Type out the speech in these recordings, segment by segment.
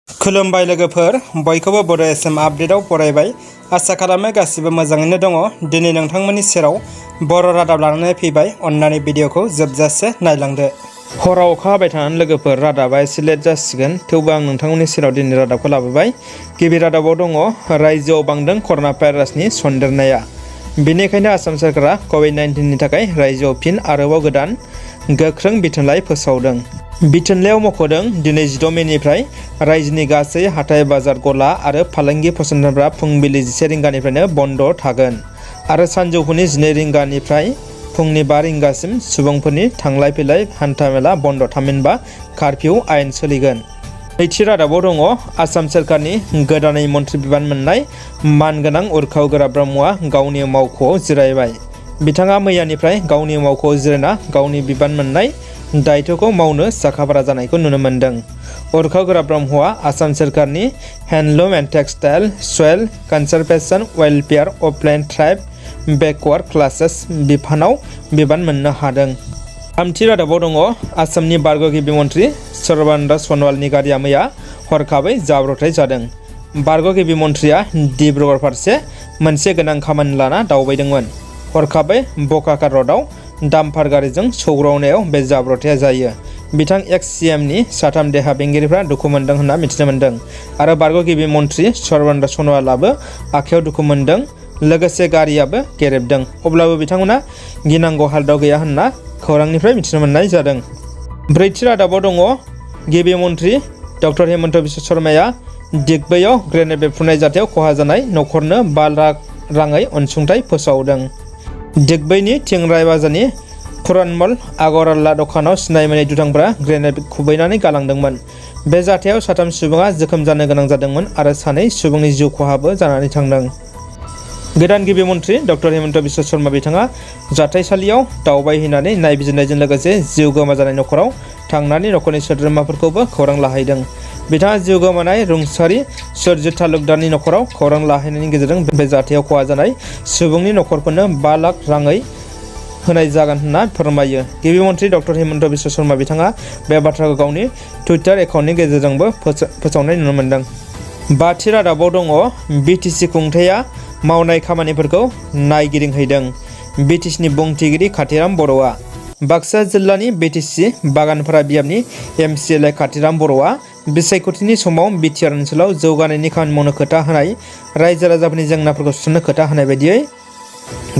खुलुमबाय लोगोफोर, बयखौबो बड' एसएम आपडेटआव बरायबाय। आसा खालामो गासिबो मोजाङैनो दङ। दिनै नोंथांमोननि सेराव बर' रादाब लानानै फैबाय। अन्नानै भिडिअखौ जोबजासे नायलांदो। हराव अखा हाबाय थानानै लोगोफोर रादाबा एसे लेट जासिगोन, थेवबो आं नोंथांमोननि सेराव दिनै रादाबखौ लाबोबाय। गिबि रादाबाव दङ रायजोआव बांदों कर'ना भाइरासनि सन्देरनाया। बेनिखायनो आसाम सोरखारा कभिड-19नि थाखाय रायजोआव फिन आरोबाव गोदान गोख्रों बिथोनलाइ फोसावदों। बिथोनलाइयाव मख'दों दिनै 16 मेनिफ्राय रायजोनि गासै हाथाइ बाजार गला आरो फालांगि फसंथानफोरा फुंबिलि 11 रिंगानिफ्रायनो बन्द थागोन आरो सानजौफुनि 12 रिंगानिफ्राय फुंनि 5 रिंगासिम सुबुंफोरनि थांलाय फैलाय हान्थामेला बन्द, थामहिनबा कार्फिउ आयेन सोलिगोन। नैथि रादाबाव दङ आसाम सोरखारनि गोदानै मन्थ्रि बिबान मोननाय मानगोनां उर्खाव गोरा ब्रह्मआ गावनि मावख'आव जिरायबाय। बिथाङा मैयानिफ्राय गावनि मावख'आव जिरायना गावनि बिबान मोननाय दायित्वखौ मावनो साखाफारा जानायखौ नुनो मोन्दों। उर्खाव गोरा ब्रह्मआ आसाम सोरखारनि handloom and textile, Sayal conservation, welfare of land tribe backward classes बिफानाव बिबान मोननो हादों। थामथि रादाबाव दङ आसामनि बारग' गिबि मन्थ्रि सर्बानन्द सन'वालनि गारिया मैया हरखाबै जाब्रबथाय जादों। बारग' गिबि मन्थ्रिया डिब्रुगड़ फारसे मोनसे गोनां खामानि लाना दावबायदोंमोन। हरखाबै बकाकार रडआव डाम्पार गारिजों सौग्रावनायाव बे जाब्रबथाया जायो। बिथां एक्स सीएमनि साथाम देहा बेंगिरिफ्रा दुखु मोन्दों होनना मिथिनो मोन्दों आरो बारग' गिबि मन्थ्रि सर्बानन्द सन'वालाबो आखाइयाव दुखु मोन्दों, लोगोसे गारियाबो गेरेबदों। अब्लाबो बिथांमोना गिनांगौ हालोदाव गैया होनना खौरांनिफ्राय मिथिनो मोननाय जादों। ब्रैथि रादाबाव दङ गिबि मन्थ्रि डक्टर हेमन्त बिश्व शर्माया दिग्बैयाव ग्रेनेड बेरफ्रुनाय जाथायाव खहा जानाय न'खरनो 5 लाख राङै अनसुंथाइ फोसावदों। दिग्बैनि थिंराय बाजारनि पुरानमल आगरवाला दखानाव सिनाय मोनै दुथांफोरा ग्रेनेड खुबैनानै गालांदोंमोन। बे जाथायाव 3 सुबुङा जोखोम जानो गोनां जादोंमोन आरो 2 सुबुंनि जिउ खहाबो जानानै थांदों। गोदान गिबि मन्थ्रि डक्टर हेमन्त बिश्व शर्मा बिथाङा जाथायसालियाव दावबायहैनानै नायबिजिरनायजों लोगोसे जिउ गोमाजानाय न'खराव थांनानै न'खरनि सोद्रोमाफोरखौबो खौरां लाहैदों। बिथाङा जिउ गोमानाय रुंसारि सुरजित तालुकदारनि न'खराव खौरां लाहैनायनि गेजेरजों बे जाथायाव खहा जानाय सुबुंनि न'खरफोरनो 5 लाख राङै होनाय जागोन होनना फोरमायो। गिबि मन्थ्रि डक्टर हेमन्त बिश्व शर्मा बिथाङा बे बाथ्राखौ गावनि टुइटार एकाउन्टनि गेजेरजोंबो फोसावनाय नुनो मोन्दों। बाथि रादाबाव दङ बिटिसि खुंथाया मावनाय खामानिफोरखौ नायगिदिंहैदों। बिटिसिनि बुंथिगिरि काथिराम बर'आ बाक्सा जिल्लानि बिटिसि बागानपारा बियाबनि एमसिएलए काथिराम बर'आ बिसायख'थिनि समाव BTR ओनसोलाव जौगानायनि खामानि मावनो खोथा होनाय, रायजो राजाफोरनि जेंनाफोरखौ सुस्रांनो खोथा होनाय बायदियै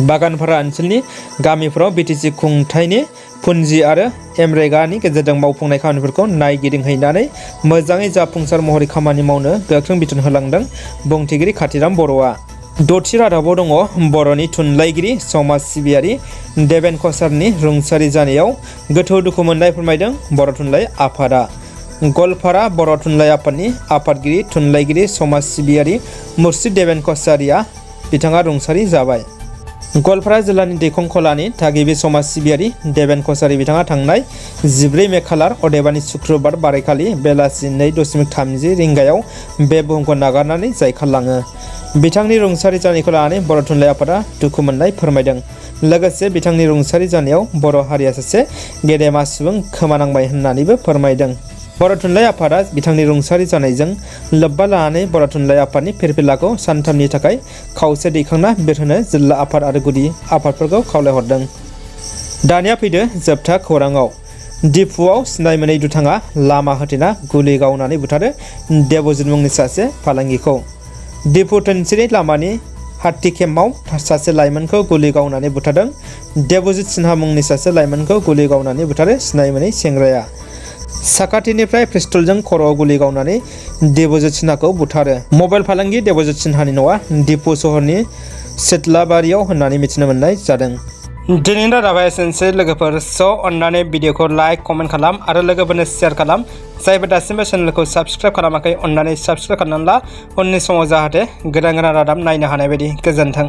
बागानपारा ओनसोलनि गामिफोराव बिटिसि खुंथायनि फुन्जि आरो एमरेगानि गेजेरजों मावफुंनाय खामानिफोरखौ नायगिदिंहैनानै मोजाङै जाफुंसार महरै खामानि मावनो गोख्रों बिथोन होलांदों बुंथिगिरि काथिराम बर'आ। दथि रादाबाव दङ बर'नि थुनलाइगिरि समाज सिबियारि देबेन कछारनि रुंसारि जानायाव गोथौ दुखु मोननाय फोरमायदों बर' थुनलाइ आफादा। गलपारा बर' थुनलाइ आफादनि आफादगिरि थुनलाइगिरि समाज सिबियारि मुर्शिद देबेन कछारिया बिथाङा रुंसारि जाबाय। गलपारा जिल्लानि दैखंखलानि थागिबि समाज सिबियारि देबेन कछारि बिथाङा थांनाय 14 मे खालार अदेबानि शुक्रबार बारायखालि बेलासि 2:30 रिंगायाव बे बुहुमखौ नागारनानै जायखारलाङो। बिथांनि रुंसारि जानायखौ लानानै बर' थुनलाइ आफादा दुखु मोननाय फोरमायदों। लोगोसे बिथांनि रुंसारि जानायाव बर' हारिया सासे गेदेमा सुबुं खोमानांबाय होननानैबो फोरमायदों। बर' थुनलाइ आफादा बिथांनि रुंसारि जानायजों लोब्बा लानानै बर' थुनलाइ आफादनि फिरफिलाखौ सानथामनि थाखाय खावसे दैखांना बिरहोनो जिल्ला आफाद आरो गुदि आफादफोरखौ खावलायहरदों। दानिया फैदो जोबथा खौराङाव। डिफुआव सिनाय मोनै दुथाङा लामा होथेना गुलि गावनानै बुथारो देबजित मुंनि सासे फालांगिखौ। डिफु धोनसिरि लामानि हात्ति केम्पआव सासे लाइमोनखौ गुलि गावनानै बुथारदों। देबजित सिन्हा मुंनि सासे लाइमोनखौ गुलि गावनानै बुथारो सिनाय मोनै सेंग्राया। साखाथिनिफ्राय पिस्तलजों खर'आव गुलि गावनानै देबजित सिन्हाखौ बुथारो। मबाइल फालांगि देबजित सिन्हानि न'आ डिफु सहरनि सितलाबारियाव होननानै मिथिनो मोननाय जादों। दिनैनि रादाबा एसेनोसै लोगोफोर। अन्नानै भिडिअखौ लाइक कमेन्ट खालाम आरो लोगोफोरनो शेयार खालाम। जायबो दासिमबो चेनेलखौ साबस्क्राइब खालामाखै अन्नानै साबस्क्राइब खालामनानै ला, उननि समाव जाहाथे गोदान रादाब नायनो हानाय बायदि। गोजोन्थों।